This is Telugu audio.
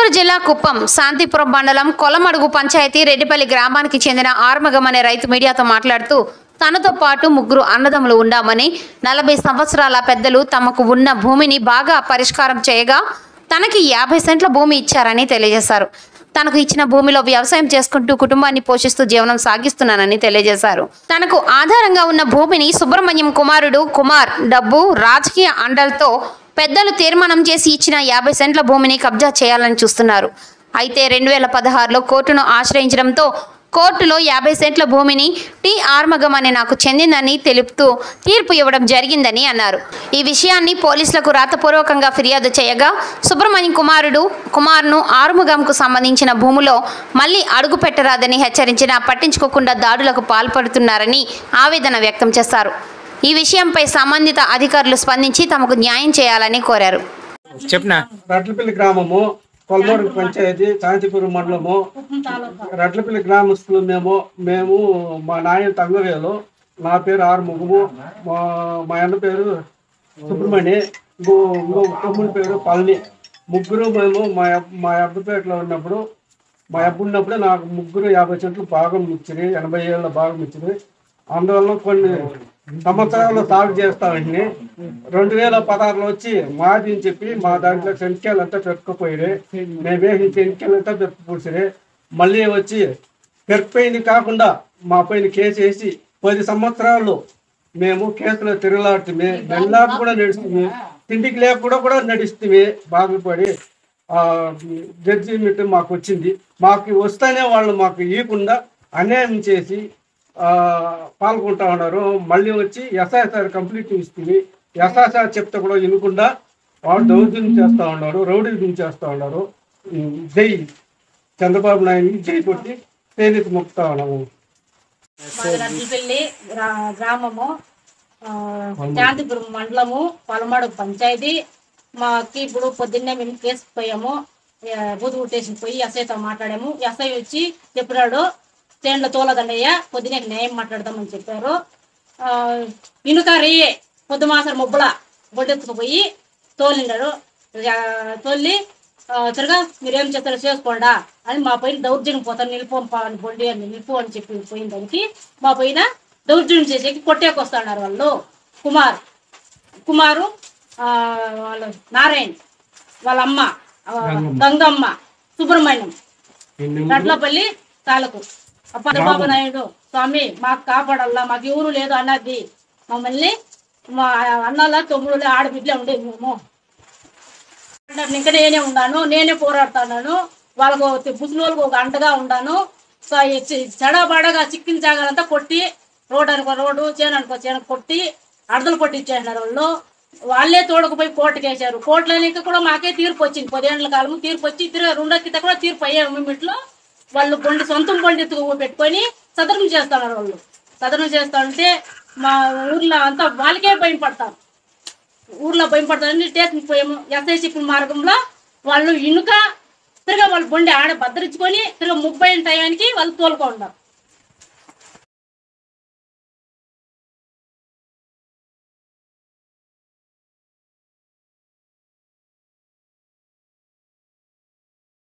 గుంటూరు జిల్లా కుప్పం శాంతిపురం మండలం కొలమడుగు పంచాయతీ రెడ్డిపల్లి గ్రామానికి చెందిన ఆర్మగం అనే రైతు మీడియాతో మాట్లాడుతూ తనతో పాటు ముగ్గురు అన్నదమ్ములు ఉండామని 40 సంవత్సరాల పెద్దలు తమకు ఉన్న భూమిని బాగా పరిష్కారం చేయగా తనకి 50 సెంట్ల భూమి ఇచ్చారని తెలియజేశారు. తనకు ఇచ్చిన భూమిలో వ్యవసాయం చేసుకుంటూ కుటుంబాన్ని పోషిస్తూ జీవనం సాగిస్తున్నానని తెలియజేశారు. తనకు ఆధారంగా ఉన్న భూమిని సుబ్రహ్మణ్యం కుమారుడు కుమార్ డబ్బు రాజకీయ అండలతో పెద్దలు తీర్మానం చేసి ఇచ్చిన 50 సెంట్ల భూమిని కబ్జా చేయాలని చూస్తున్నారు. అయితే 2016లో కోర్టును ఆశ్రయించడంతో కోర్టులో 50 సెంట్ల భూమిని టి ఆర్మగం అనే నాకు చెందిందని తెలుపుతూ తీర్పు ఇవ్వడం జరిగిందని అన్నారు. ఈ విషయాన్ని పోలీసులకు రాతపూర్వకంగా ఫిర్యాదు చేయగా సుబ్రహ్మణ్యం కుమార్ను ఆర్మగంకు సంబంధించిన భూమిలో మళ్లీ అడుగు పెట్టరాదని హెచ్చరించినా పట్టించుకోకుండా దాడులకు పాల్పడుతున్నారని ఆవేదన వ్యక్తం చేశారు. ఈ విషయంపై సంబంధిత అధికారులు స్పందించి తమకు న్యాయం చేయాలని కోరారు. రట్లపల్లి గ్రామము, కొలమడుగు పంచాయతీ, శాంతిపురం మండలము, రట్లపల్లి గ్రామస్తులు మేము మా నాయన తంగవేలు, నా పేరు ఆర్ముగము, మా అన్న పేరు సుబ్రహ్మణ్య, ఇంకో తమ్ముడి పేరు పళని. ముగ్గురు మేము మా అబ్బపేటలో ఉన్నప్పుడు నాకు ముగ్గురు 50 సెంట్లు భాగం ఇచ్చింది, 80 ఏళ్ళ భాగం ఇచ్చింది. అందువల్ల కొన్ని సంవత్సరాలు సాగు చేస్తామండి. 2016లో వచ్చి మాది అని చెప్పి మా దాంట్లో శనిక్కాయలంతా పెట్టుకుపోయి మేము వేసిన శనిక్కాయలంతా పెట్టుకుపోసిరే. మళ్ళీ వచ్చి పెరిగిపోయింది కాకుండా మా పైన కేసు వేసి 10 సంవత్సరాలు మేము కేసులో తిరగలాడుతుంది, వెళ్ళాక కూడా నడుస్తుంది, తిండికి లేకుండా కూడా నడుస్తుంది. బాగుపడి జడ్జిమెంట్ మాకు వచ్చింది. మాకు వస్తేనే వాళ్ళు మాకు ఇవ్వకుండా అన్యాయం చేసి పాల్గొంటా ఉన్నారు. మళ్ళీ వచ్చి ఎస్ఐఆర్ కంప్లీట్ ఇస్తుంది. ఎస్ఐఆర్ చెప్తే కూడా వినకుండా వాళ్ళు దౌర్జన్యం చేస్తూ ఉన్నారు, రౌడీజం చేస్తూ ఉన్నారు. జై చంద్రబాబు నాయుడు జై కొట్టి తేనెత్తి మొక్కుతా ఉన్నాము. రట్లపల్లి గ్రామము, శాంతిపురం మండలము, కొలమడుగు పంచాయతీ. మాకు ఇప్పుడు పొద్దున్నే మేము కేసుకు పోయాము, బూతు స్టేషన్ పోయి ఎస్ఐతో మాట్లాడాము. ఎస్ఐ వచ్చి చెప్పినాడు, చేనులో తోలదండయ్య, పొద్దునే న్యాయం మాట్లాడదామని చెప్పారు. ఇనుక రేయే పొద్దు మాసారు ముబ్బల బొడ్డెత్తుకుపోయి తోలినాడు. తోలి సరిగా మీరేం చేస్తారో చేసుకోండా అని మా పైన దౌర్జన్యం పోతాను, నిలిపోని బొండి అని నిలిపో అని చెప్పి పోయిన దానికి మా పైన దౌర్జన్యం చేసేకి కొట్టేకొస్తున్నారు వాళ్ళు. వాళ్ళు నారాయణ, వాళ్ళ అమ్మ గంగమ్మ, సుబ్రహ్మణ్యం, రట్లపల్లి తాలూకు. చంద్రబాబు నాయుడు స్వామి మాకు కాపాడల్లా, మాకు ఎవరు లేదు అన్నది. మమ్మల్ని మా అన్నలా తమ్ముడులే ఆడబిడ్డలే ఉండేది. మేము ఇంకా నేనే ఉన్నాను, నేనే పోరాడుతున్నాను. వాళ్ళకు ముసలిళ్ళకు ఒక అంటగా ఉన్నాను. చెడబాడగా చిక్కిన జాగాలంతా కొట్టి రోడ్డు అనుకో రోడ్డు, చేను అనుకో చేను కొట్టి అడదలు కొట్టించేసినారు వాళ్ళు. వాళ్ళే తోడుకుపోయి కోర్టుకు వేశారు. కోర్టులో కూడా మాకే తీర్పు వచ్చింది. 10 ఏళ్ల కాలము తీర్పు వచ్చి రెండో కింద కూడా తీర్పు అయ్యాము. మేమిట్లో వాళ్ళు సొంతం బండి పెట్టుకొని సదనం చేస్తున్నారు. వాళ్ళు సదనం చేస్తా ఉంటే మా ఊర్లో అంతా వాళ్ళకే భయపడతారు. ఊర్లో భయపడతారని స్టేషన్కి పోయాము. ఎస్ఐ చెప్పిన మార్గంలో వాళ్ళు ఇనుక తిరగా వాళ్ళు బండి ఆడ భద్రించుకొని తిరగా 30 టయానికి వాళ్ళు తోలుకో ఉన్నారు.